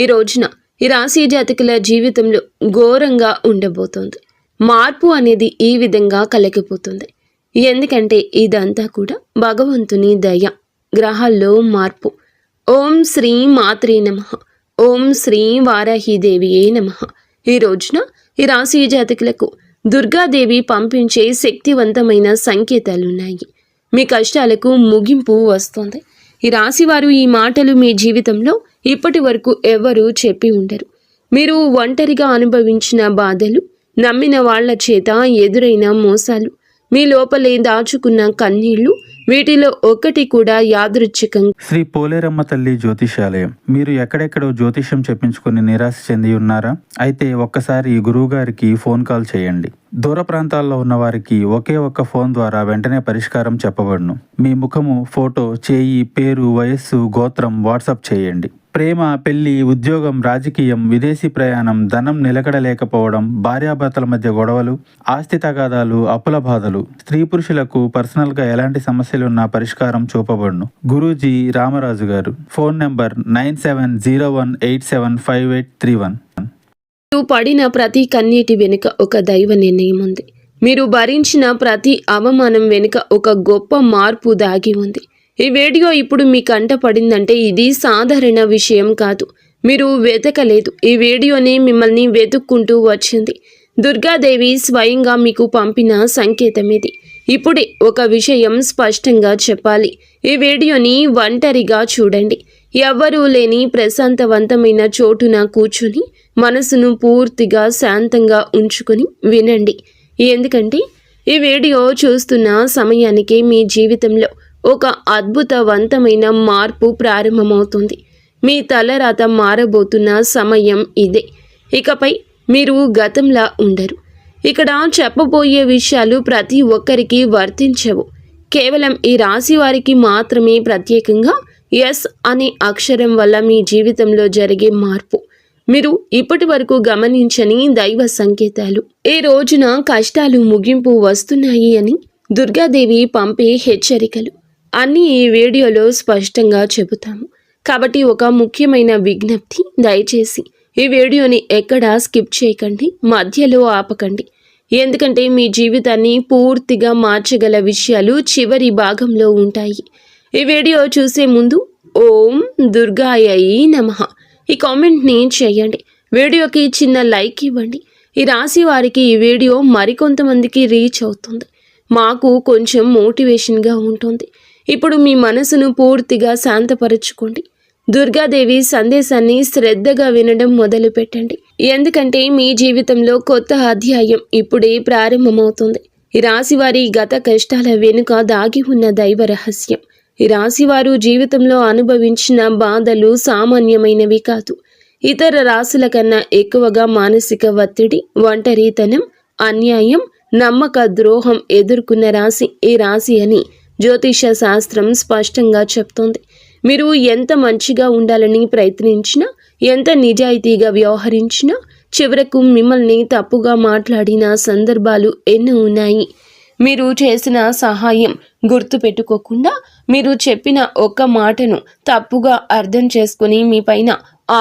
ఈ రోజున ఈ రాశి జాతకుల జీవితంలో ఘోరంగా ఉండబోతోంది. మార్పు అనేది ఈ విధంగా కలగిపోతుంది. ఎందుకంటే ఇదంతా కూడా భగవంతుని దయ, గ్రహాల్లో మార్పు. ఓం శ్రీ మాత్రే నమః, ఓం శ్రీ వారాహీదేవియే నమః. ఈ రోజున ఈ రాశి జాతకులకు దుర్గాదేవి పంపించే శక్తివంతమైన సంకేతాలున్నాయి. మీ కష్టాలకు ముగింపు వస్తుంది. ఈ రాశివారు ఈ మాటలు మీ జీవితంలో ఇప్పటి వరకు ఎవరూ చెప్పి ఉండరు. మీరు ఒంటరిగా అనుభవించిన బాధలు, నమ్మిన వాళ్ల చేత ఎదురైన మోసాలు, మీ లోపలే దాచుకున్న కన్నీళ్లు, వీటిలో ఒక్కటి కూడా యాదృచ్ఛికం. శ్రీ పోలేరమ్మ తల్లి జ్యోతిషాలయం. మీరు ఎక్కడెక్కడో జ్యోతిష్యం చెప్పించుకుని నిరాశ చెంది ఉన్నారా? అయితే ఒక్కసారి గురువు గారికి ఫోన్ కాల్ చేయండి. దూర ప్రాంతాల్లో ఉన్న వారికి ఒకే ఒక్క ఫోన్ ద్వారా వెంటనే పరిష్కారం చెప్పబడును. మీ ముఖము, ఫోటో, చేయి, పేరు, వయస్సు, గోత్రం వాట్సాప్ చేయండి. ప్రేమ, పెళ్లి, ఉద్యోగం, రాజకీయం, విదేశీ ప్రయాణం, ధనం నిలకడలేకపోవడం, భార్యాభర్తల మధ్య గొడవలు, ఆస్తి తగాదాలు, అప్పుల బాధలు, స్త్రీ పురుషులకు పర్సనల్గా ఎలాంటి సమస్యలున్నా పరిష్కారం చూపబడును. గురూజీ రామరాజు గారు. Phone number 9701875831. మీరు పడిన ప్రతి కన్నీటి వెనుక ఒక దైవ నిర్ణయం ఉంది. మీరు భరించిన ప్రతి అవమానం వెనుక ఒక గొప్ప మార్పు దాగి ఉంది. ఈ వీడియో ఇప్పుడు మీ కంట పడిందంటే ఇది సాధారణ విషయం కాదు. మీరు వెతకలేదు, ఈ వీడియోని మిమ్మల్ని వెతుక్కుంటూ వచ్చింది. దుర్గాదేవి స్వయంగా మీకు పంపిన సంకేతం ఇది. ఇప్పుడే ఒక విషయం స్పష్టంగా చెప్పాలి. ఈ వీడియోని ఒంటరిగా చూడండి. ఎవ్వరూ లేని ప్రశాంతవంతమైన చోటున కూర్చుని మనసును పూర్తిగా శాంతంగా ఉంచుకొని వినండి. ఎందుకంటే ఈ వీడియో చూస్తున్న సమయానికి మీ జీవితంలో ఒక అద్భుతవంతమైన మార్పు ప్రారంభమవుతుంది. మీ తలరాత మారబోతున్న సమయం ఇదే. ఇకపై మీరు గతంలా ఉండరు. ఇక్కడ చెప్పబోయే విషయాలు ప్రతి ఒక్కరికి వర్తించవు. కేవలం ఈ రాశి వారికి మాత్రమే ప్రత్యేకంగా ఎస్ అనే అక్షరం వల్ల మీ జీవితంలో జరిగే మార్పు. మీరు ఇప్పటి వరకు గమనించని దైవ సంకేతాలు. ఈ రోజున కష్టాలు ముగింపు వస్తున్నాయి అని దుర్గాదేవి పంపే హెచ్చరికలు అన్నీ ఈ వీడియోలో స్పష్టంగా చెబుతాము. కాబట్టి ఒక ముఖ్యమైన విజ్ఞప్తి, దయచేసి ఈ వీడియోని ఎక్కడా స్కిప్ చేయకండి, మధ్యలో ఆపకండి. ఎందుకంటే మీ జీవితాన్ని పూర్తిగా మార్చగల విషయాలు చివరి భాగంలో ఉంటాయి. ఈ వీడియో చూసే ముందు ఓం దుర్గాయై నమః ఈ కామెంట్ని చేయండి. వీడియోకి చిన్న లైక్ ఇవ్వండి. ఈ రాశి వారికి ఈ వీడియో మరికొంతమందికి రీచ్ అవుతుంది. మాకు కొంచెం మోటివేషన్గా ఉంటుంది. ఇప్పుడు మీ మనసును పూర్తిగా శాంతపరచుకోండి. దుర్గాదేవి సందేశాన్ని శ్రద్ధగా వినడం మొదలు పెట్టండి. ఎందుకంటే మీ జీవితంలో కొత్త అధ్యాయం ఇప్పుడే ప్రారంభమవుతుంది. ఈ రాశివారి గత కష్టాల వెనుక దాగి ఉన్న దైవ రహస్యం. ఈ రాశివారు జీవితంలో అనుభవించిన బాధలు సామాన్యమైనవి కాదు. ఇతర రాశుల కన్నా ఎక్కువగా మానసిక ఒత్తిడి, ఒంటరితనం, అన్యాయం, నమ్మక ద్రోహం ఎదుర్కొన్న రాశి ఈ రాశి అని జ్యోతిష శాస్త్రం స్పష్టంగా చెప్తోంది. మీరు ఎంత మంచిగా ఉండాలని ప్రయత్నించినా, ఎంత నిజాయితీగా వ్యవహరించినా, చివరకు మిమ్మల్ని తప్పుగా మాట్లాడిన సందర్భాలు ఎన్నో ఉన్నాయి. మీరు చేసిన సహాయం గుర్తుపెట్టుకోకుండా, మీరు చెప్పిన ఒక్క మాటను తప్పుగా అర్థం చేసుకుని మీ పైన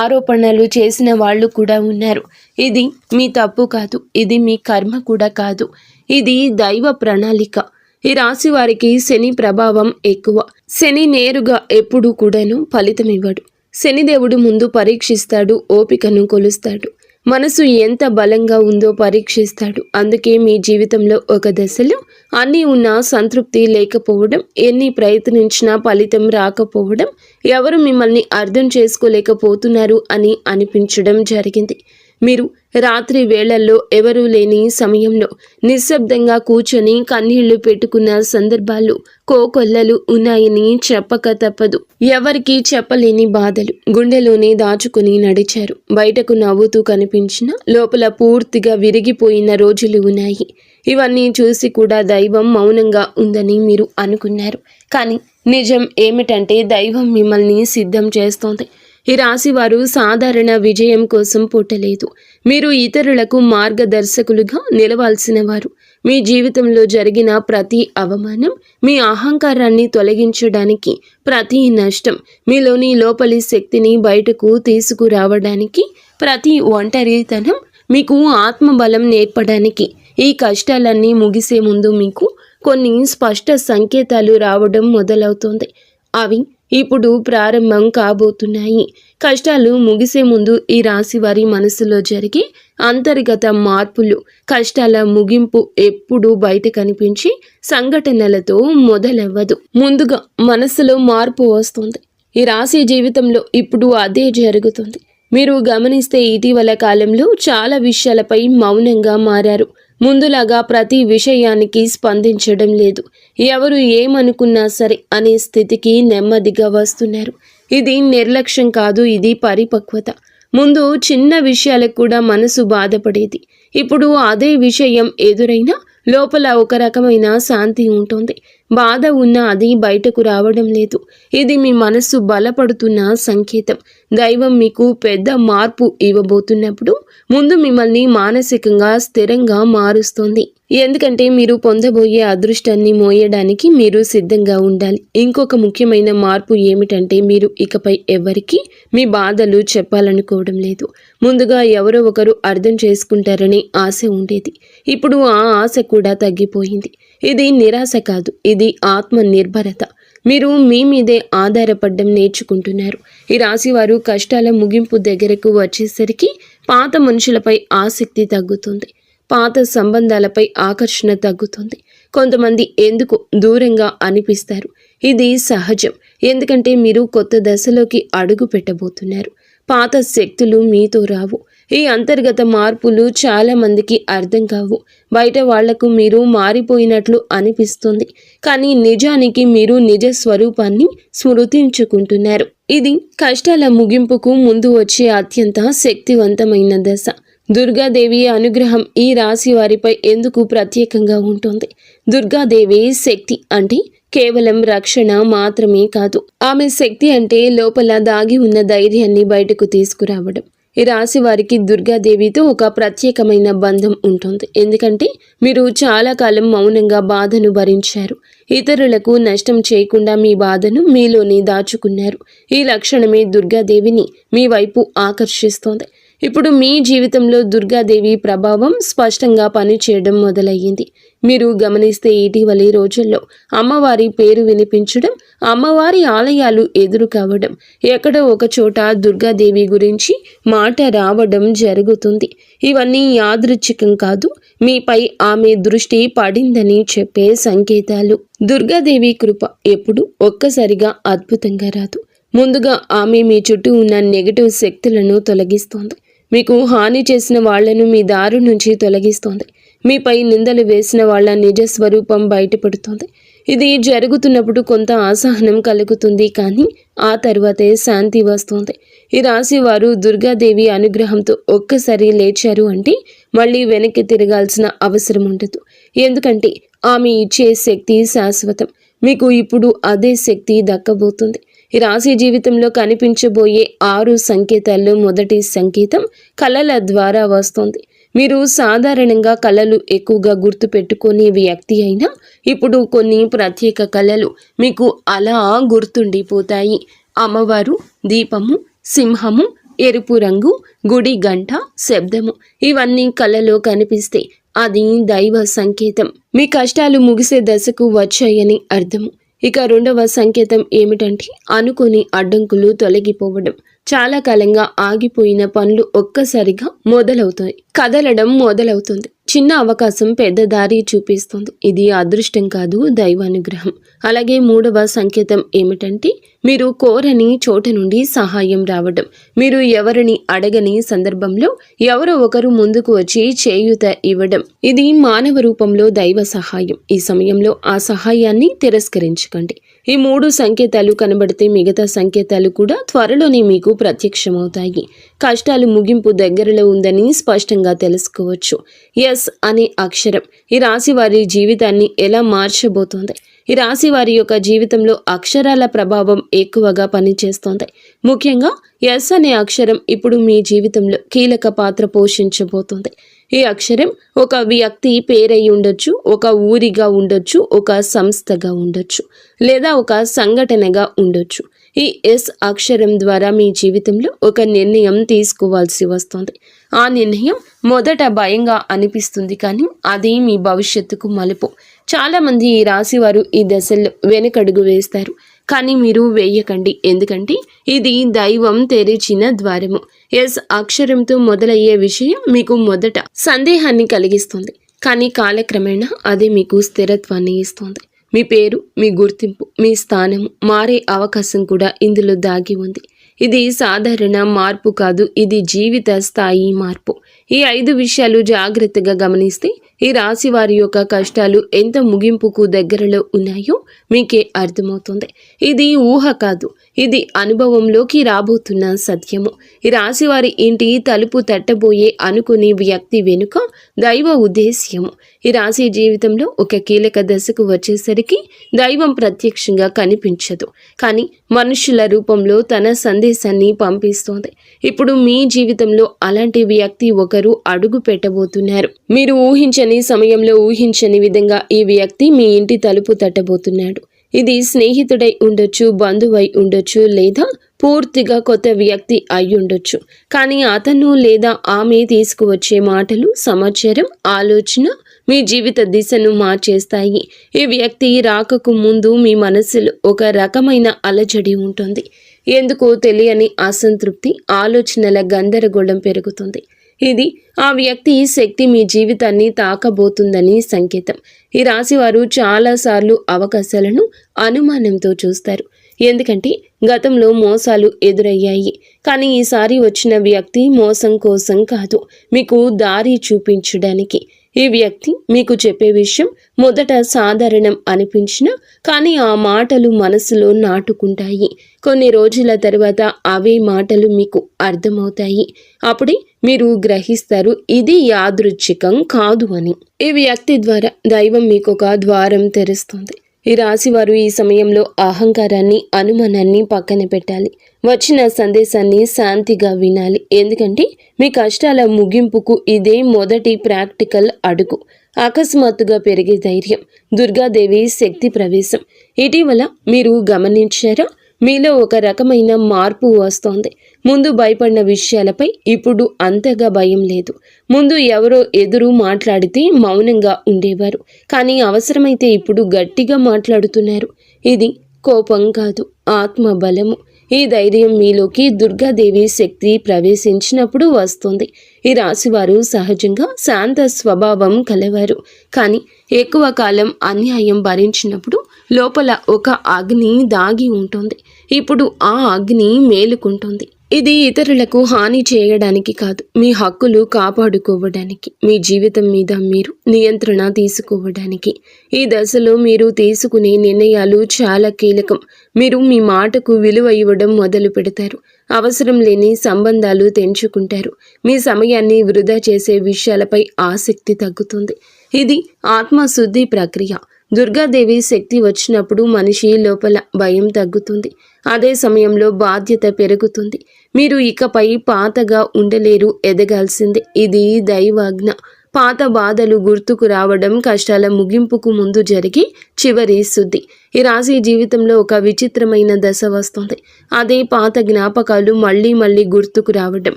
ఆరోపణలు చేసిన వాళ్ళు కూడా ఉన్నారు. ఇది మీ తప్పు కాదు, ఇది మీ కర్మ కూడా కాదు, ఇది దైవ ప్రణాళిక. ఈ రాశి వారికి శని ప్రభావం ఎక్కువ. శని నేరుగా ఎప్పుడూ కూడాను ఫలితం ఇవ్వడు. శనిదేవుడు ముందు పరీక్షిస్తాడు, ఓపికను కొలుస్తాడు, మనసు ఎంత బలంగా ఉందో పరీక్షిస్తాడు. అందుకే మీ జీవితంలో ఒక దశలో అన్నీ ఉన్నా సంతృప్తి లేకపోవడం, ఎన్ని ప్రయత్నించినా ఫలితం రాకపోవడం, ఎవరు మిమ్మల్ని అర్థం చేసుకోలేకపోతున్నారు అని అనిపించడం జరిగింది. మీరు రాత్రి వేళల్లో ఎవరూ లేని సమయంలో నిశ్శబ్దంగా కూర్చొని కన్నీళ్లు పెట్టుకున్న సందర్భాలు కోకొల్లలు ఉన్నాయని చెప్పక తప్పదు. ఎవరికీ చెప్పలేని బాధలు గుండెలోనే దాచుకుని నడిచారు. బయటకు నవ్వుతూ కనిపించిన లోపల పూర్తిగా విరిగిపోయిన రోజులు ఉన్నాయి. ఇవన్నీ చూసి కూడా దైవం మౌనంగా ఉందని మీరు అనుకున్నారు. కానీ నిజం ఏమిటంటే దైవం మిమ్మల్ని సిద్ధం చేస్తోంది. ఈ రాశివారు సాధారణ విజయం కోసం పుట్టలేదు. మీరు ఇతరులకు మార్గదర్శకులుగా నిలవాల్సిన వారు. మీ జీవితంలో జరిగిన ప్రతి అవమానం, మీ అహంకారాన్ని తొలగించడానికి, ప్రతి నష్టం, మీలోని లోపలి శక్తిని బయటకు తీసుకురావడానికి, ప్రతి ఒంటరితనం మీకు ఆత్మబలం నేర్పడానికి, ఈ కష్టాలన్నీ ముగిసే ముందు మీకు కొన్ని స్పష్ట సంకేతాలు రావడం మొదలవుతుంది. అవి ఇప్పుడు ప్రారంభం కాబోతున్నాయి. కష్టాలు ముగిసే ముందు ఈ రాశి వారి మనసులో జరిగే అంతర్గత మార్పులు, కష్టాల ముగింపు ఎప్పుడూ బయట కనిపించి సంఘటనలతో మొదలవ్వదు. ముందుగా మనసులో మార్పు వస్తుంది. ఈ రాశి జీవితంలో ఇప్పుడు అదే జరుగుతుంది. మీరు గమనిస్తే ఇటీవల కాలంలో చాలా విషయాలపై మౌనంగా మారారు. ముందులాగా ప్రతి విషయానికి స్పందించడం లేదు. ఎవరు ఏమనుకున్నా సరే అనే స్థితికి నెమ్మదిగా వస్తున్నారు. ఇది నిర్లక్ష్యం కాదు, ఇది పరిపక్వత. ముందు చిన్న విషయాలకు కూడా మనసు బాధపడేది. ఇప్పుడు అదే విషయం ఎదురైనా లోపల ఒక రకమైన శాంతి ఉంటుంది. బాధ ఉన్నా అది బయటకు రావడం లేదు. ఇది మీ మనస్సు బలపడుతున్న సంకేతం. దైవం మీకు పెద్ద మార్పు ఇవ్వబోతున్నప్పుడు ముందు మిమ్మల్ని మానసికంగా స్థిరంగా మారుస్తుంది. ఎందుకంటే మీరు పొందబోయే అదృష్టాన్ని మోయడానికి మీరు సిద్ధంగా ఉండాలి. ఇంకొక ముఖ్యమైన మార్పు ఏమిటంటే మీరు ఇకపై ఎవరికి మీ బాధలు చెప్పాలనుకోవడం లేదు. ముందుగా ఎవరో ఒకరు అర్థం చేసుకుంటారనే ఆశ ఉండేది. ఇప్పుడు ఆ ఆశ కూడా తగ్గిపోయింది. ఇది నిరాశ కాదు, ఇది ఆత్మ నిర్భరత. మీరు మీ మీదే ఆధారపడడం నేర్చుకుంటున్నారు. ఈ రాశివారు కష్టాల ముగింపు దగ్గరకు వచ్చేసరికి పాత మనుషులపై ఆసక్తి తగ్గుతుంది. పాత సంబంధాలపై ఆకర్షణ తగ్గుతుంది. కొంతమంది ఎందుకు దూరంగా అనిపిస్తారు. ఇది సహజం, ఎందుకంటే మీరు కొత్త దశలోకి అడుగు పెట్టబోతున్నారు. పాత శక్తులు మీతో రావు. ఈ అంతర్గత మార్పులు చాలా మందికి అర్థం కావు. బయట వాళ్లకు మీరు మారిపోయినట్లు అనిపిస్తుంది, కానీ నిజానికి మీరు నిజ స్వరూపాన్ని స్మృతించుకుంటున్నారు. ఇది కష్టాల ముగింపుకు ముందు వచ్చే అత్యంత శక్తివంతమైన దశ. దుర్గాదేవి అనుగ్రహం ఈ రాశి వారిపై ఎందుకు ప్రత్యేకంగా ఉంటుంది? దుర్గాదేవి శక్తి అంటే కేవలం రక్షణ మాత్రమే కాదు. ఆమె శక్తి అంటే లోపల దాగి ఉన్న ధైర్యాన్ని బయటకు తీసుకురావడం. ఈ రాశి వారికి దుర్గాదేవితో ఒక ప్రత్యేకమైన బంధం ఉంటుంది. ఎందుకంటే మీరు చాలా కాలం మౌనంగా బాధను భరించారు. ఇతరులకు నష్టం చేయకుండా మీ బాధను మీలోనే దాచుకున్నారు. ఈ లక్షణమే దుర్గాదేవిని మీ వైపు ఆకర్షిస్తోంది. ఇప్పుడు మీ జీవితంలో దుర్గాదేవి ప్రభావం స్పష్టంగా పనిచేయడం మొదలయ్యింది. మీరు గమనిస్తే ఇటీవలి రోజుల్లో అమ్మవారి పేరు వినిపించడం, అమ్మవారి ఆలయాలు ఎదురు కావడం, ఎక్కడో ఒక చోట దుర్గాదేవి గురించి మాట రావడం జరుగుతుంది. ఇవన్నీ యాదృచ్ఛికం కాదు, మీపై ఆమె దృష్టి పడిందని చెప్పే సంకేతాలు. దుర్గాదేవి కృప ఎప్పుడు ఒక్కసారిగా అద్భుతంగా రాదు. ముందుగా ఆమె మీ చుట్టూ ఉన్న నెగటివ్ శక్తులను తొలగిస్తోంది. మీకు హాని చేసిన వాళ్లను మీ దారి నుంచి తొలగిస్తోంది. మీపై నిందలు వేసిన వాళ్ల నిజ స్వరూపం బయటపడుతోంది. ఇది జరుగుతున్నప్పుడు కొంత అసహనం కలుగుతుంది, కానీ ఆ తర్వాతే శాంతి వస్తుంది. ఈ రాశి వారు దుర్గాదేవి అనుగ్రహంతో ఒక్కసారి లేచారు అంటే మళ్ళీ వెనక్కి తిరగాల్సిన అవసరం ఉండదు. ఎందుకంటే ఆమె ఇచ్చే శక్తి శాశ్వతం. మీకు ఇప్పుడు అదే శక్తి దక్కబోతుంది. ఈ రాశి జీవితంలో కనిపించబోయే 6 సంకేతాల్లో మొదటి సంకేతం కళల ద్వారా వస్తుంది. మీరు సాధారణంగా కళలు ఎక్కువగా గుర్తుపెట్టుకునే వ్యక్తి అయినా ఇప్పుడు కొన్ని ప్రత్యేక కళలు మీకు అలా గుర్తుండిపోతాయి. అమ్మవారు, దీపము, సింహము, ఎరుపు రంగు, గుడి గంట, శబ్దము, ఇవన్నీ కళలో కనిపిస్తే అది దైవ సంకేతం. మీ కష్టాలు ముగిసే దశకు వచ్చాయని అర్థము. ఇక రెండవ సంకేతం ఏమిటంటే అనుకోని అడ్డంకులు తొలగిపోవడం. చాలా కాలంగా ఆగిపోయిన పనులు ఒక్కసారిగా మొదలవుతాయి, కదలడం మొదలవుతుంది. చిన్న అవకాశం పెద్ద దారి చూపిస్తుంది. ఇది అదృష్టం కాదు, దైవానుగ్రహం. అలాగే మూడవ సంకేతం ఏమిటంటే మీరు కోరని చోట నుండి సహాయం రావడం. మీరు ఎవరిని అడగని సందర్భంలో ఎవరో ఒకరు ముందుకు వచ్చి చేయూత ఇవ్వడం. ఇది మానవ రూపంలో దైవ సహాయం. ఈ సమయంలో ఆ సహాయాన్ని తిరస్కరించకండి. ఈ 3 సంకేతాలు కనబడితే మిగతా సంకేతాలు కూడా త్వరలోనే మీకు ప్రత్యక్షమవుతాయి. కష్టాలు ముగింపు దగ్గరలో ఉందని స్పష్టంగా తెలుసుకోవచ్చు. ఎస్ అనే అక్షరం ఈ రాశి వారి జీవితాన్ని ఎలా మార్చబోతోంది? ఈ రాశి వారి యొక్క జీవితంలో అక్షరాల ప్రభావం ఎక్కువగా పనిచేస్తోంది. ముఖ్యంగా ఎస్ అనే అక్షరం ఇప్పుడు మీ జీవితంలో కీలక పాత్ర పోషించబోతోంది. ఈ అక్షరం ఒక వ్యక్తి పేరై ఉండొచ్చు, ఒక ఊరిగా ఉండొచ్చు, ఒక సంస్థగా ఉండొచ్చు, లేదా ఒక సంఘటనగా ఉండొచ్చు. ఈ ఎస్ అక్షరం ద్వారా మీ జీవితంలో ఒక నిర్ణయం తీసుకోవాల్సి వస్తుంది. ఆ నిర్ణయం మొదట భయంగా అనిపిస్తుంది, కానీ అది మీ భవిష్యత్తుకు మలుపు. చాలామంది ఈ రాశి వారు ఈ దశల్లో వెనకడుగు వేస్తారు, కానీ మీరు వేయకండి. ఎందుకంటే ఇది దైవం తెరిచిన ద్వారము. ఎస్ అక్షరంతో మొదలయ్యే విషయం మీకు మొదట సందేహాన్ని కలిగిస్తుంది, కానీ కాలక్రమేణా అది మీకు స్థిరత్వాన్ని ఇస్తుంది. మీ పేరు, మీ గుర్తింపు, మీ స్థానము మారే అవకాశం కూడా ఇందులో దాగి ఉంది. ఇది సాధారణ మార్పు కాదు, ఇది జీవిత స్థాయి మార్పు. ఈ 5 విషయాలు జాగ్రత్తగా గమనిస్తే ఈ రాశి వారి యొక్క కష్టాలు ఎంత ముగింపుకు దగ్గరలో ఉన్నాయో మీకే అర్థమవుతుంది. ఇది ఊహ కాదు, ఇది అనుభవంలోకి రాబోతున్న సత్యము. ఈ రాశి వారి ఇంటి తలుపు తట్టబోయే అనుకునే వ్యక్తి వెనుక దైవ ఉద్దేశ్యము. ఈ రాశి జీవితంలో ఒక కీలక దశకు వచ్చేసరికి దైవం ప్రత్యక్షంగా కనిపించదు, కానీ మనుషుల రూపంలో తన సందేశాన్ని పంపిస్తోంది. ఇప్పుడు మీ జీవితంలో అలాంటి వ్యక్తి ఒకరు అడుగు పెట్టబోతున్నారు. మీరు ఊహించని సమయంలో, ఊహించని విధంగా ఈ వ్యక్తి మీ ఇంటి తలుపు తట్టబోతున్నాడు. ఇది స్నేహితుడై ఉండొచ్చు, బంధువై ఉండొచ్చు, లేదా పూర్తిగా కొత్త వ్యక్తి అయి ఉండొచ్చు. కానీ అతను లేదా ఆమె తీసుకువచ్చే మాటలు, సమాచారం, ఆలోచన మీ జీవిత దిశను మార్చేస్తాయి. ఈ వ్యక్తి రాకకు ముందు మీ మనసులో ఒక రకమైన అలజడి ఉంటుంది. ఎందుకో తెలియని అసంతృప్తి, ఆలోచనల గందరగోళం పెరుగుతుంది. ఇది ఆ వ్యక్తి శక్తి మీ జీవితాన్ని తాకబోతుందని సంకేతం. ఈ రాశివారు చాలాసార్లు అవకాశాలను అనుమానంతో చూస్తారు, ఎందుకంటే గతంలో మోసాలు ఎదురయ్యాయి. కానీ ఈసారి వచ్చిన వ్యక్తి మోసం కోసం కాదు, మీకు దారి చూపించడానికి. ఈ వ్యక్తి మీకు చెప్పే విషయం మొదట సాధారణం అనిపించినా, కానీ ఆ మాటలు మనసులో నాటుకుంటాయి. కొన్ని రోజుల తర్వాత అవే మాటలు మీకు అర్థమవుతాయి. అప్పుడే మీరు గ్రహిస్తారు ఇది యాదృచ్ఛికం కాదు అని. ఈ వ్యక్తి ద్వారా దైవం మీకు ఒక ద్వారం తెరుస్తుంది. ఈ రాశివారు ఈ సమయంలో అహంకారాన్ని, అనుమానాన్ని పక్కన పెట్టాలి. వచ్చిన సందేశాన్ని శాంతిగా వినాలి, ఎందుకంటే మీ కష్టాల ముగింపుకు ఇదే మొదటి ప్రాక్టికల్ అడుగు. అకస్మాత్తుగా పెరిగే ధైర్యం, దుర్గాదేవి శక్తి ప్రవేశం. ఇటీవల మీరు గమనించారా, మీలో ఒక రకమైన మార్పు వస్తోంది. ముందు భయపడిన విషయాలపై ఇప్పుడు అంతగా భయం లేదు. ముందు ఎవరో ఎదురు మాట్లాడితే మౌనంగా ఉండేవారు, కానీ అవసరమైతే ఇప్పుడు గట్టిగా మాట్లాడుతున్నారు. ఇది కోపం కాదు, ఆత్మబలము. ఈ ధైర్యం మీలోకి దుర్గాదేవి శక్తి ప్రవేశించినప్పుడు వస్తుంది. ఈ రాశివారు సహజంగా శాంత స్వభావం కలవారు, కానీ ఎక్కువ కాలం అన్యాయం భరించినప్పుడు లోపల ఒక అగ్ని దాగి ఉంటుంది. ఇప్పుడు ఆ అగ్ని మేలుకుంటుంది. ఇది ఇతరులకు హాని చేయడానికి కాదు, మీ హక్కులు కాపాడుకోవడానికి, మీ జీవితం మీద మీరు నియంత్రణ తీసుకోవడానికి. ఈ దశలో మీరు తీసుకునే నిర్ణయాలు చాలా కీలకం. మీరు మీ మాటకు విలువ ఇవ్వడం మొదలు పెడతారు. అవసరం లేని సంబంధాలు తెంచుకుంటారు. మీ సమయాన్ని వృధా చేసే విషయాలపై ఆసక్తి తగ్గుతుంది. ఇది ఆత్మశుద్ధి ప్రక్రియ. దుర్గాదేవి శక్తి వచ్చినప్పుడు మనిషి లోపల భయం తగ్గుతుంది. అదే సమయంలో బాధ్యత పెరుగుతుంది. మీరు ఇకపై పాతగా ఉండలేరు, ఎదగాల్సిందే. ఇది దైవాజ్ఞ. పాత బాధలు గుర్తుకు రావడం కష్టాల ముగింపుకు ముందు జరిగే చివరి శుద్ధి. ఈ రాశి జీవితంలో ఒక విచిత్రమైన దశ వస్తుంది. అదే పాత జ్ఞాపకాలు మళ్ళీ మళ్ళీ గుర్తుకు రావడం.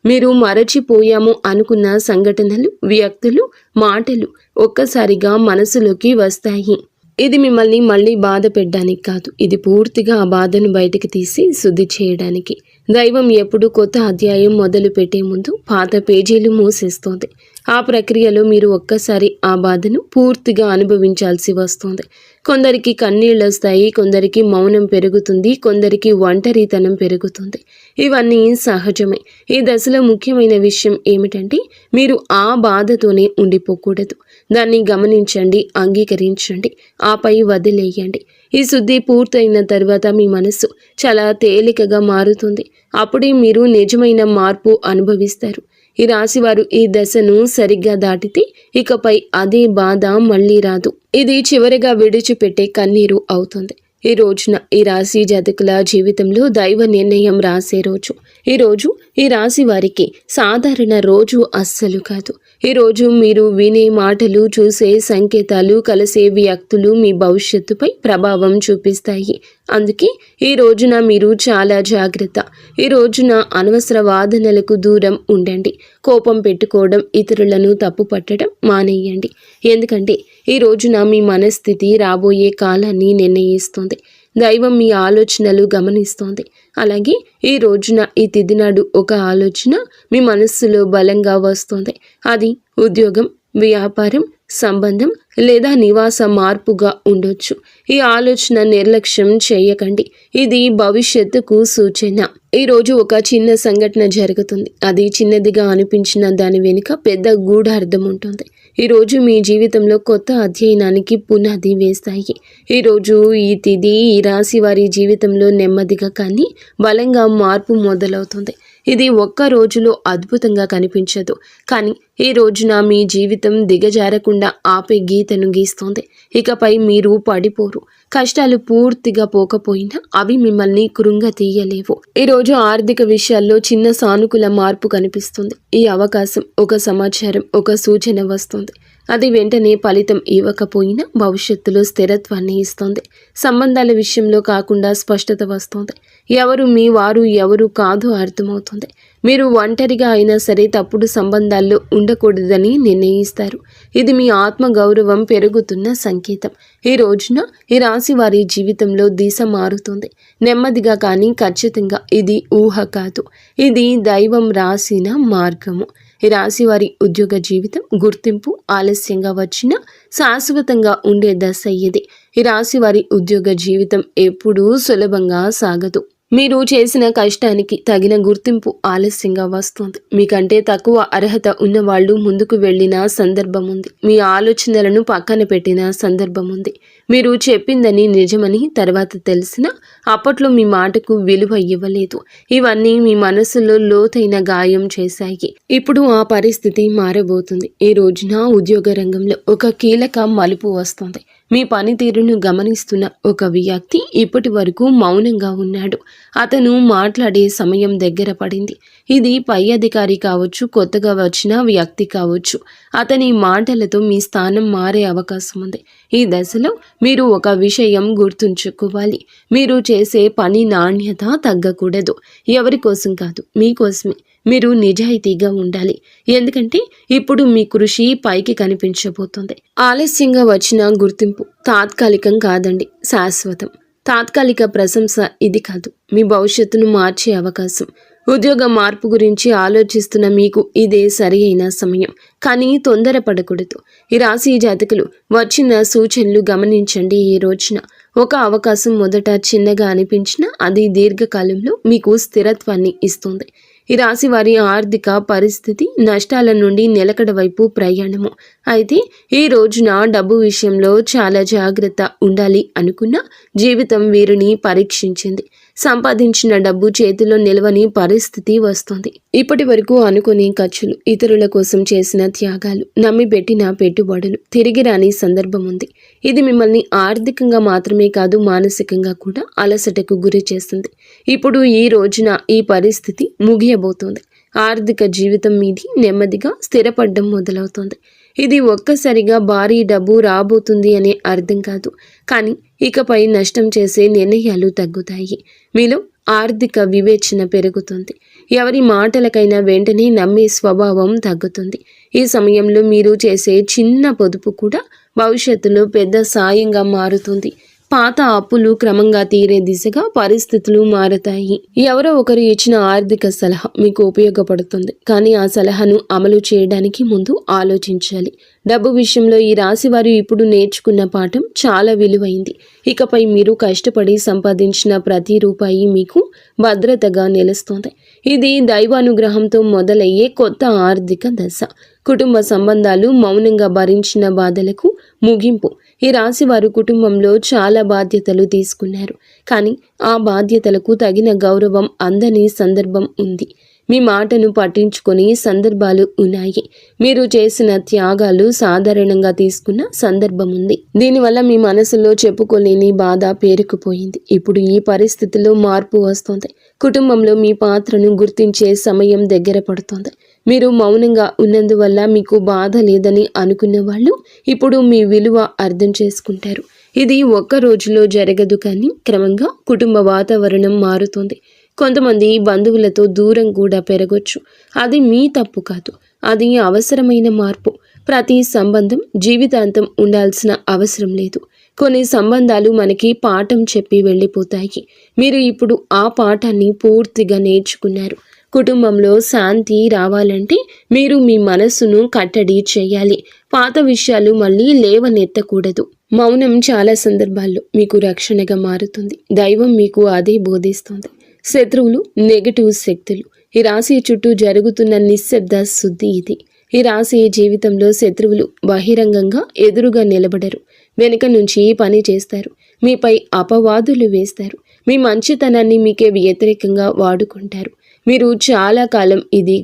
మీరు మరచిపోయాము అనుకున్న సంఘటనలు, వ్యక్తులు, మాటలు ఒక్కసారిగా మనసులోకి వస్తాయి. ఇది మిమ్మల్ని మళ్ళీ బాధ పెట్టడానికి కాదు, ఇది పూర్తిగా ఆ బాధను బయటికి తీసి శుద్ధి చేయడానికి. దైవం ఎప్పుడు కొత్త అధ్యాయం మొదలు పెట్టే ముందు పాత పేజీలు మూసేస్తోంది. ఆ ప్రక్రియలో మీరు ఒక్కసారి ఆ బాధను పూర్తిగా అనుభవించాల్సి వస్తుంది. కొందరికి కన్నీళ్ళు వస్తాయి, కొందరికి మౌనం పెరుగుతుంది, కొందరికి ఒంటరితనం పెరుగుతుంది. ఇవన్నీ సహజమే. ఈ దశలో ముఖ్యమైన విషయం ఏమిటంటే మీరు ఆ బాధతోనే ఉండిపోకూడదు. దాన్ని గమనించండి, అంగీకరించండి, ఆపై వదిలేయండి. ఈ శుద్ధి పూర్తయిన తర్వాత మీ మనసు చాలా తేలికగా మారుతుంది. అప్పుడే మీరు నిజమైన మార్పు అనుభవిస్తారు. ఈ రాశివారు ఈ దశను సరిగ్గా దాటితే ఇకపై అదే బాధ మళ్ళీ రాదు. ఇది చివరిగా విడిచిపెట్టే కన్నీరు అవుతుంది. ఈ రోజున ఈ రాశి జాతకుల జీవితంలో దైవ నిర్ణయం రాసే రోజు. ఈరోజు ఈ రాశి వారికి సాధారణ రోజు అస్సలు కాదు. ఈరోజు మీరు వినే మాటలు, చూసే సంకేతాలు, కలిసే వ్యక్తులు మీ భవిష్యత్తుపై ప్రభావం చూపిస్తాయి. అందుకే ఈ రోజున మీరు చాలా జాగ్రత్త. ఈ రోజున అనవసర వాదనలకు దూరం ఉండండి. కోపం పెట్టుకోవడం, ఇతరులను తప్పు పట్టడం మానేయండి. ఎందుకంటే ఈ రోజున మీ మనస్థితి రాబోయే కాలాన్ని నిర్ణయిస్తుంది. దైవం మీ ఆలోచనలు గమనిస్తోంది. అలాగే ఈ రోజున ఈ తిథి నాడు ఒక ఆలోచన మీ మనస్సులో బలంగా వస్తుంది. అది ఉద్యోగం, వ్యాపారం, సంబంధం లేదా నివాస మార్పుగా ఉండొచ్చు. ఈ ఆలోచన నిర్లక్ష్యం చేయకండి. ఇది భవిష్యత్తుకు సూచన. ఈరోజు ఒక చిన్న సంఘటన జరుగుతుంది. అది చిన్నదిగా అనిపించిన దాని వెనుక పెద్ద గూఢార్థం ఉంటుంది. ఈరోజు మీ జీవితంలో కొత్త అధ్యయనానికి పునాది వేస్తాయి. ఈరోజు ఈ తిథి ఈ రాశి వారి జీవితంలో నెమ్మదిగా కానీ బలంగా మార్పు మొదలవుతుంది. ఇది ఒక్క రోజులో అద్భుతంగా కనిపించదు, కానీ ఈ రోజున మీ జీవితం దిగజారకుండా ఆపే గీతను గీస్తోంది. ఇకపై మీరు పడిపోరు. కష్టాలు పూర్తిగా పోకపోయినా అవి మిమ్మల్ని కృంగతీయలేవు. ఈరోజు ఆర్థిక విషయాల్లో చిన్న సానుకూల మార్పు కనిపిస్తుంది. ఈ అవకాశం, ఒక సమాచారం, ఒక సూచన వస్తుంది. అది వెంటనే ఫలితం ఇవ్వకపోయినా భవిష్యత్తులో స్థిరత్వాన్ని ఇస్తుంది. సంబంధాల విషయంలో కాకుండా స్పష్టత వస్తుంది. ఎవరు మీ వారు, ఎవరు కాదు అర్థమవుతుంది. మీరు ఒంటరిగా అయినా సరే తప్పుడు సంబంధాల్లో ఉండకూడదని నిర్ణయిస్తారు. ఇది మీ ఆత్మగౌరవం పెరుగుతున్న సంకేతం. ఈ రోజున ఈ రాశి వారి జీవితంలో దిశ మారుతుంది. నెమ్మదిగా కానీ ఖచ్చితంగా. ఇది ఊహ కాదు, ఇది దైవం రాసిన మార్గము. ఈ రాశి వారి ఉద్యోగ జీవితం, గుర్తింపు ఆలస్యంగా వచ్చినా శాశ్వతంగా ఉండే దశ ఇది. ఈ రాశి వారి ఉద్యోగ జీవితం ఎప్పుడూ సులభంగా సాగదు. మీరు చేసిన కష్టానికి తగిన గుర్తింపు ఆలస్యంగా వస్తుంది. మీకంటే తక్కువ అర్హత ఉన్నవాళ్ళు ముందుకు వెళ్ళిన సందర్భం ఉంది. మీ ఆలోచనలను పక్కన పెట్టిన సందర్భం ఉంది. మీరు చెప్పిందని నిజమని తర్వాత తెలిసినా అప్పట్లో మీ మాటకు విలువ ఇవ్వలేదు. ఇవన్నీ మీ మనసులో లోతైన గాయం చేశాయి. ఇప్పుడు ఆ పరిస్థితి మారబోతుంది. ఈ రోజున ఉద్యోగ రంగంలో ఒక కీలక మలుపు వస్తుంది. మీ పనితీరును గమనిస్తున్న ఒక వ్యక్తి ఇప్పటి వరకు మౌనంగా ఉన్నాడు. అతను మాట్లాడే సమయం దగ్గర పడింది. ఇది పై అధికారి కావచ్చు, కొత్తగా వచ్చిన వ్యక్తి కావచ్చు. అతని మాటలతో మీ స్థానం మారే అవకాశం ఉంది. ఈ దశలో మీరు ఒక విషయం గుర్తుంచుకోవాలి. మీరు చేసే పని నాణ్యత తగ్గకూడదు. ఎవరి కోసం కాదు, మీకోసమే. మీరు నిజాయితీగా ఉండాలి. ఎందుకంటే ఇప్పుడు మీ కృషి పైకి కనిపించబోతుంది. ఆలస్యంగా వచ్చిన గుర్తింపు తాత్కాలికం కాదండి, శాశ్వతం. తాత్కాలిక ప్రశంస ఇది కాదు, మీ భవిష్యత్తును మార్చే అవకాశం. ఉద్యోగ మార్పు గురించి ఆలోచిస్తున్న మీకు ఇదే సరి అయిన సమయం. కానీ తొందరపడకూడదు. ఈ రాశి జాతకులు వచ్చిన సూచనలు గమనించండి. ఈ రోజున ఒక అవకాశం మొదట చిన్నగా అనిపించినా అది దీర్ఘకాలంలో మీకు స్థిరత్వాన్ని ఇస్తుంది. ఈ రాశి వారి ఆర్థిక పరిస్థితి నష్టాల నుండి నిలకడ వైపు ప్రయాణము. అయితే ఈ రోజున డబ్బు విషయంలో చాలా జాగ్రత్త ఉండాలి అనుకున్న జీవితం వీరిని పరీక్షించింది. సంపాదించిన డబ్బు చేతిలో నిలవని పరిస్థితి వస్తుంది. ఇప్పటి వరకు అనుకునే ఖర్చులు, ఇతరుల కోసం చేసిన త్యాగాలు, నమ్మి పెట్టిన పెట్టుబడులు తిరిగి రాని సందర్భం ఉంది. ఇది మిమ్మల్ని ఆర్థికంగా మాత్రమే కాదు, మానసికంగా కూడా అలసటకు గురి చేస్తుంది. ఇప్పుడు ఈ రోజున ఈ పరిస్థితి ముగియబోతోంది. ఆర్థిక జీవితం మీది నెమ్మదిగా స్థిరపడడం మొదలవుతుంది. ఇది ఒక్కసారిగా భారీ డబ్బు రాబోతుంది అనే అర్థం కాదు, కానీ ఇకపై నష్టం చేసే నిర్ణయాలు తగ్గుతాయి. మీలో ఆర్థిక వివేచన పెరుగుతుంది. ఎవరి మాటలకైనా వెంటనే నమ్మే స్వభావం తగ్గుతుంది. ఈ సమయంలో మీరు చేసే చిన్న పొదుపు కూడా భవిష్యత్తులో పెద్ద సాయంగా మారుతుంది. పాత అప్పులు క్రమంగా తీరే దిశగా పరిస్థితులు మారతాయి. ఎవరో ఒకరు ఇచ్చిన ఆర్థిక సలహా మీకు ఉపయోగపడుతుంది, కానీ ఆ సలహాను అమలు చేయడానికి ముందు ఆలోచించాలి. డబ్బు విషయంలో ఈ రాశి వారు ఇప్పుడు నేర్చుకున్న పాఠం చాలా విలువైంది. ఇకపై మీరు కష్టపడి సంపాదించిన ప్రతి రూపాయి మీకు భద్రతగా నిలుస్తుంది. ఇది దైవానుగ్రహంతో మొదలయ్యే కొత్త ఆర్థిక దశ. కుటుంబ సంబంధాలు మౌనంగా భరించిన బాధలకు ముగింపు. ఈ రాశి వారు కుటుంబంలో చాలా బాధ్యతలు తీసుకున్నారు, కానీ ఆ బాధ్యతలకు తగిన గౌరవం అందని సందర్భం ఉంది. మీ మాటను పట్టించుకొని సందర్భాలు ఉన్నాయి. మీరు చేసిన త్యాగాలు సాధారణంగా తీసుకున్న సందర్భం ఉంది. దీనివల్ల మీ మనసులో చెప్పుకోలేని బాధ పేరుకుపోయింది. ఇప్పుడు ఈ పరిస్థితిలో మార్పు వస్తుంది. కుటుంబంలో మీ పాత్రను గుర్తించే సమయం దగ్గర పడుతుంది. మీరు మౌనంగా ఉన్నందువల్ల మీకు బాధ లేదని అనుకున్న వాళ్ళు ఇప్పుడు మీ విలువ అర్థం చేసుకుంటారు. ఇది ఒక్క రోజులో జరగదు, కానీ క్రమంగా కుటుంబ వాతావరణం మారుతుంది. కొంతమంది బంధువులతో దూరం కూడా పెరగొచ్చు. అది మీ తప్పు కాదు, అది అవసరమైన మార్పు. ప్రతి సంబంధం జీవితాంతం ఉండాల్సిన అవసరం లేదు. కొన్ని సంబంధాలు మనకి పాఠం చెప్పి వెళ్ళిపోతాయి. మీరు ఇప్పుడు ఆ పాఠాన్ని పూర్తిగా నేర్చుకున్నారు. కుటుంబంలో శాంతి రావాలంటే మీరు మీ మనస్సును కట్టడి చేయాలి. పాత విషయాలు మళ్ళీ లేవనెత్తకూడదు. మౌనం చాలా సందర్భాల్లో మీకు రక్షణగా మారుతుంది. దైవం మీకు అదే బోధిస్తుంది. శత్రువులు, నెగటివ్ శక్తులు. ఈ రాశి చుట్టూ జరుగుతున్న నిశ్శబ్ద శుద్ధి ఇది. ఈ రాశి జీవితంలో శత్రువులు బహిరంగంగా ఎదురుగా నిలబడరు. వెనుక నుంచి పని చేస్తారు. మీపై అపవాదులు వేస్తారు. మీ మంచితనాన్ని మీకే వ్యతిరేకంగా వాడుకుంటారు. మీరు చాలా కాలం ఇది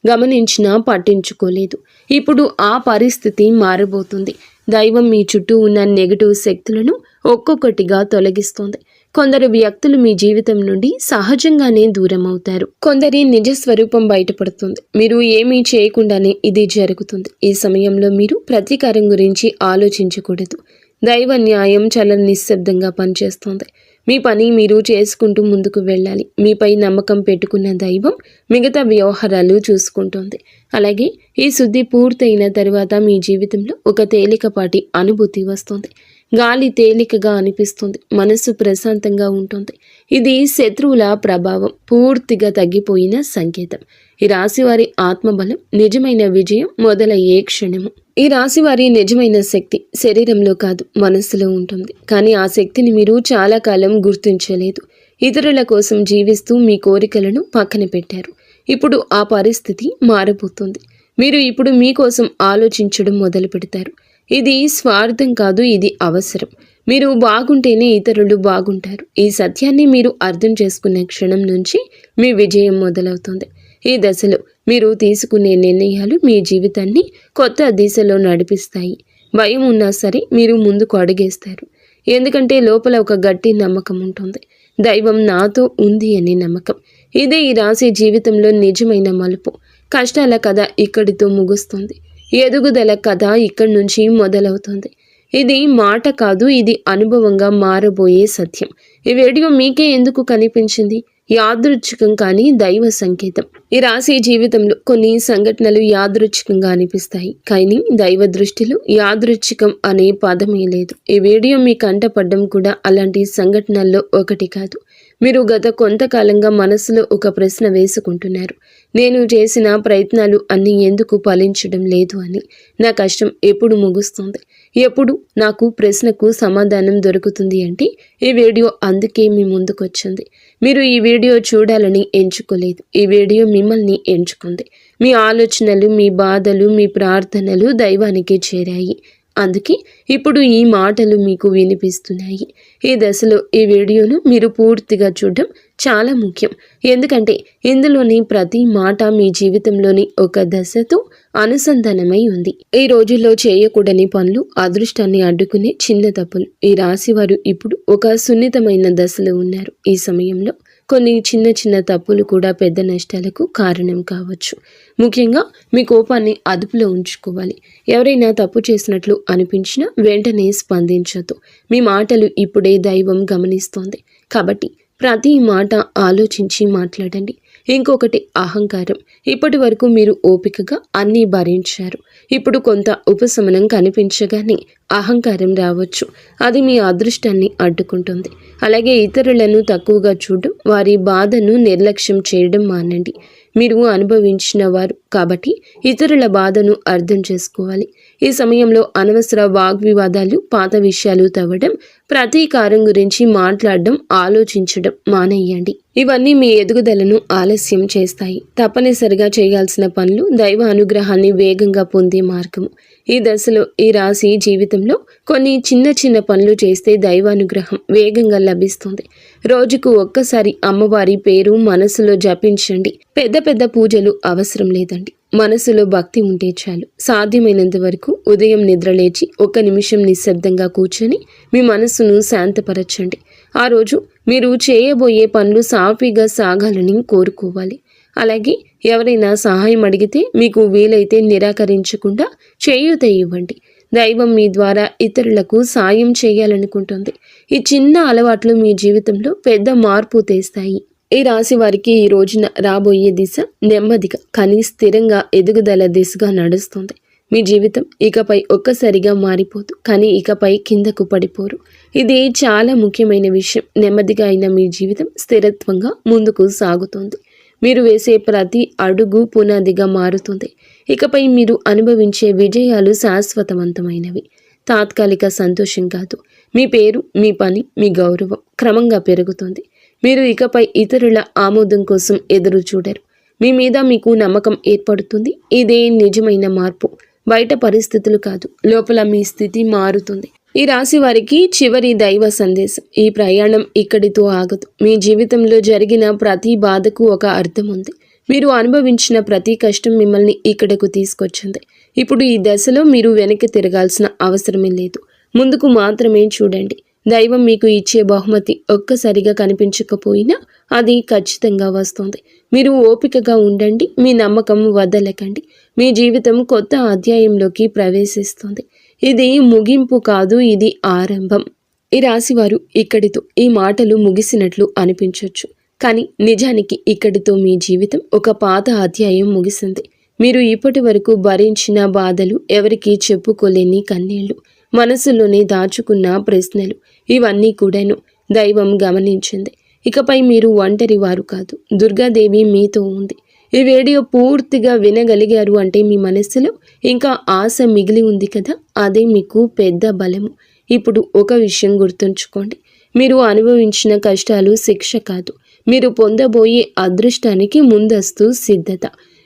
గమనించినా పట్టించుకోలేదు. ఇప్పుడు ఆ పరిస్థితి మారబోతుంది. దైవం మీ చుట్టూ ఉన్న నెగటివ్ శక్తులను ఒక్కొక్కటిగా తొలగిస్తోంది. కొందరు వ్యక్తులు మీ జీవితం నుండి సహజంగానే దూరం అవుతారు. కొందరి నిజ స్వరూపం బయటపడుతుంది. మీరు ఏమీ చేయకుండానే ఇది జరుగుతుంది. ఈ సమయంలో మీరు ప్రతీకారం గురించి ఆలోచించకూడదు. దైవ న్యాయం చాలా నిశ్శబ్దంగా పనిచేస్తోంది. మీ పని మీరు చేసుకుంటూ ముందుకు వెళ్ళాలి. మీపై నమ్మకం పెట్టుకున్న దైవం మిగతా వ్యవహారాలు చూసుకుంటోంది. అలాగే ఈ శుద్ధి పూర్తయిన తర్వాత మీ జీవితంలో ఒక తేలికపాటి అనుభూతి వస్తుంది. గాలి తేలికగా అనిపిస్తుంది. మనస్సు ప్రశాంతంగా ఉంటుంది. ఇది శత్రువుల ప్రభావం పూర్తిగా తగ్గిపోయిన సంకేతం. ఈ రాశివారి ఆత్మబలం, నిజమైన విజయం మొదలయ్యే క్షణము. ఈ రాశివారి నిజమైన శక్తి శరీరంలో కాదు, మనస్సులో ఉంటుంది. కానీ ఆ శక్తిని మీరు చాలా కాలం గుర్తించలేదు. ఇతరుల కోసం జీవిస్తూ మీ కోరికలను పక్కన పెట్టారు. ఇప్పుడు ఆ పరిస్థితి మారబోతుంది. మీరు ఇప్పుడు మీకోసం ఆలోచించడం మొదలు పెడతారు. ఇది స్వార్థం కాదు, ఇది అవసరం. మీరు బాగుంటేనే ఇతరులు బాగుంటారు. ఈ సత్యాన్ని మీరు అర్థం చేసుకునే క్షణం నుంచి మీ విజయం మొదలవుతుంది. ఈ దశలో మీరు తీసుకునే నిర్ణయాలు మీ జీవితాన్ని కొత్త దిశలో నడిపిస్తాయి. భయం ఉన్నా సరే మీరు ముందుకు అడుగేస్తారు. ఎందుకంటే లోపల ఒక గట్టి నమ్మకం ఉంటుంది. దైవం నాతో ఉంది అనే నమ్మకం. ఇదే ఈ రాశి జీవితంలో నిజమైన మలుపు. కష్టాల కథ ఇక్కడితో ముగుస్తుంది. ఎదుగుదల కథ ఇక్కడి నుంచి మొదలవుతుంది. ఇది మాట కాదు, ఇది అనుభవంగా మారబోయే సత్యం. ఈ వీడియో మీకే ఎందుకు కనిపించింది? యాదృచ్ఛికం కానీ దైవ సంకేతం. ఈ రాశి జీవితంలో కొన్ని సంఘటనలు యాదృచ్ఛికంగా అనిపిస్తాయి, కానీ దైవ దృష్టిలో యాదృచ్ఛికం అనే పదమే లేదు. ఈ వీడియో మీ కంటపడ్డం కూడా అలాంటి సంఘటనల్లో ఒకటి కాదు. మీరు గత కొంతకాలంగా మనసులో ఒక ప్రశ్న వేసుకుంటున్నారు. నేను చేసిన ప్రయత్నాలు అన్నీ ఎందుకు ఫలించడం లేదు అని. నా కష్టం ఎప్పుడు ముగుస్తుంది? ఎప్పుడు నాకు ప్రశ్నకు సమాధానం దొరుకుతుంది అంటే ఈ వీడియో అందుకే మీ ముందుకొచ్చింది. మీరు ఈ వీడియో చూడాలని ఎంచుకోలేదు. ఈ వీడియో మిమ్మల్ని ఎంచుకుంది. మీ ఆలోచనలు, మీ బాధలు, మీ ప్రార్థనలు దైవానికి చేరాయి. అందుకే ఇప్పుడు ఈ మాటలు మీకు వినిపిస్తున్నాయి. ఈ దశలో ఈ వీడియోను మీరు పూర్తిగా చూడడం చాలా ముఖ్యం. ఎందుకంటే ఇందులోని ప్రతి మాట మీ జీవితంలోని ఒక దశతో అనుసంధానమై ఉంది. ఈ రోజుల్లో చేయకూడని పనులు, అదృష్టాన్ని అడ్డుకునే చిన్న తప్పులు. ఈ రాశివారు ఇప్పుడు ఒక సున్నితమైన దశలో ఉన్నారు. ఈ సమయంలో కొన్ని చిన్న తప్పులు కూడా పెద్ద నష్టాలకు కారణం కావచ్చు. ముఖ్యంగా మీ కోపాన్ని అదుపులో ఉంచుకోవాలి. ఎవరైనా తప్పు చేసినట్లు అనిపించినా వెంటనే స్పందించొద్దు. మీ మాటలు ఇప్పుడే దైవం గమనిస్తోంది. కాబట్టి ప్రతి మాట ఆలోచించి మాట్లాడండి. ఇంకొకటి అహంకారం. ఇప్పటి వరకు మీరు ఓపికగా అన్నీ భరించారు. ఇప్పుడు కొంత ఉపశమనం కనిపించగానే అహంకారం రావచ్చు. అది మీ అదృష్టాన్ని అడ్డుకుంటుంది. అలాగే ఇతరులను తక్కువగా చూడడం, వారి బాధను నిర్లక్ష్యం చేయడం మానండి. మీరు అనుభవించిన వారు కాబట్టి ఇతరుల బాధను అర్థం చేసుకోవాలి. ఈ సమయంలో అనవసర వాగ్వివాదాలు, పాత విషయాలు తవ్వడం, ప్రతీకారం గురించి మాట్లాడడం, ఆలోచించడం మానేయండి. ఇవన్నీ మీ ఎదుగుదలను ఆలస్యం చేస్తాయి. తప్పనిసరిగా చేయాల్సిన పనులు దైవ అనుగ్రహాన్ని వేగంగా పొందే మార్గము. ఈ దశలో ఈ రాశి జీవితంలో కొన్ని చిన్న పనులు చేస్తే దైవానుగ్రహం వేగంగా లభిస్తుంది. రోజుకు ఒక్కసారి అమ్మవారి పేరు మనసులో జపించండి. పెద్ద పెద్ద పూజలు అవసరం లేదండి. మనసులో భక్తి ఉంటే చాలు. సాధ్యమైనంత వరకు ఉదయం నిద్రలేచి 1 నిమిషం నిశ్శబ్దంగా కూర్చొని మీ మనసును శాంతపరచండి. ఆ రోజు మీరు చేయబోయే పనులు సాఫీగా సాగాలని కోరుకోవాలి. అలాగే ఎవరైనా సహాయం అడిగితే మీకు వీలైతే నిరాకరించకుండా చేయూత ఇవ్వండి. దైవం మీ ద్వారా ఇతరులకు సాయం చేయాలనుకుంటుంది. ఈ చిన్న అలవాట్లు మీ జీవితంలో పెద్ద మార్పు తెస్తాయి. ఈ రాశి వారికి ఈ రోజున రాబోయే దిశ నెమ్మదిగా కానీ స్థిరంగా ఎదుగుదల దిశగా నడుస్తుంది. మీ జీవితం ఇకపై ఒక్కసారిగా మారిపోదు, కానీ ఇకపై కిందకు పడిపోరు. ఇది చాలా ముఖ్యమైన విషయం. నెమ్మదిగా అయిన మీ జీవితం స్థిరత్వంగా ముందుకు సాగుతుంది. మీరు వేసే ప్రతి అడుగు పునాదిగా మారుతుంది. ఇకపై మీరు అనుభవించే విజయాలు శాశ్వతవంతమైనవి, తాత్కాలిక సంతోషం కాదు. మీ పేరు, మీ పని, మీ గౌరవం క్రమంగా పెరుగుతుంది. మీరు ఇకపై ఇతరుల ఆమోదం కోసం ఎదురు చూడరు. మీ మీద మీకు నమ్మకం ఏర్పడుతుంది. ఇదే నిజమైన మార్పు. బయట పరిస్థితులు కాదు, లోపల మీ స్థితి మారుతుంది. ఈ రాశి వారికి చివరి దైవ సందేశం: ఈ ప్రయాణం ఇక్కడితో ఆగదు. మీ జీవితంలో జరిగిన ప్రతి బాధకు ఒక అర్థం ఉంది. మీరు అనుభవించిన ప్రతి కష్టం మిమ్మల్ని ఇక్కడకు తీసుకొచ్చింది. ఇప్పుడు ఈ దశలో మీరు వెనక్కి తిరగాల్సిన అవసరమే లేదు. ముందుకు మాత్రమే చూడండి. దైవం మీకు ఇచ్చే బహుమతి ఒక్కసారిగా కనిపించకపోయినా అది ఖచ్చితంగా వస్తుంది. మీరు ఓపికగా ఉండండి. మీ నమ్మకం వదలకండి. మీ జీవితం కొత్త అధ్యాయంలోకి ప్రవేశిస్తుంది. ఇది ముగింపు కాదు, ఇది ఆరంభం. ఈ రాశివారు ఇక్కడితో ఈ మాటలు ముగిసినట్లు అనిపించవచ్చు, కానీ నిజానికి ఇక్కడితో మీ జీవితం ఒక పాత అధ్యాయం ముగిసింది. మీరు ఇప్పటి వరకు భరించిన బాధలు, ఎవరికీ చెప్పుకోలేని కన్నీళ్లు, మనసులోనే దాచుకున్న ప్రశ్నలు, ఇవన్నీ కూడాను దైవం గమనించింది. ఇకపై మీరు ఒంటరి వారు కాదు. దుర్గాదేవి మీతో ఉంది. ఈ వీడియో పూర్తిగా వినగలిగారు అంటే మీ మనసులో ఇంకా ఆశ మిగిలి ఉంది కదా, అదే మీకు పెద్ద బలము. ఇప్పుడు ఒక విషయం గుర్తుంచుకోండి. మీరు అనుభవించిన కష్టాలు శిక్ష కాదు, మీరు పొందబోయే అదృష్టానికి ముందస్తు సిద్ధత.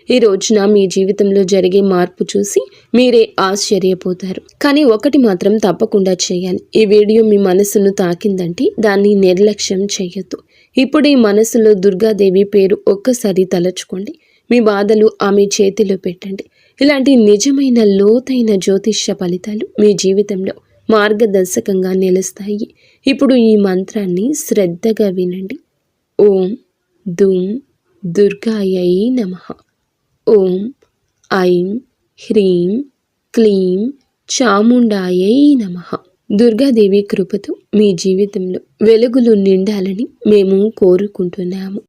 ఈ రోజున మీ జీవితంలో జరిగే మార్పు చూసి మీరే ఆశ్చర్యపోతారు. కానీ ఒకటి మాత్రం తప్పకుండా చేయాలి. ఈ వీడియో మీ మనసును తాకిందంటే దాన్ని నిర్లక్ష్యం చేయొద్దు. ఇప్పుడే మనసులో దుర్గాదేవి పేరు ఒక్కసారి తలచుకోండి. మీ బాధలు ఆమె చేతిలో పెట్టండి. ఇలాంటి నిజమైన లోతైన జ్యోతిష్య ఫలితాలు మీ జీవితంలో మార్గదర్శకంగా నిలుస్తాయి. ఇప్పుడు ఈ మంత్రాన్ని శ్రద్ధగా వినండి. ఓం దుం దుర్గాయై నమః. ఓం ఐం హ్రీం క్లీం చాముండాయై నమః. దుర్గాదేవి కృపతో మీ జీవితంలో వెలుగులు నిండాలని మేము కోరుకుంటున్నాము.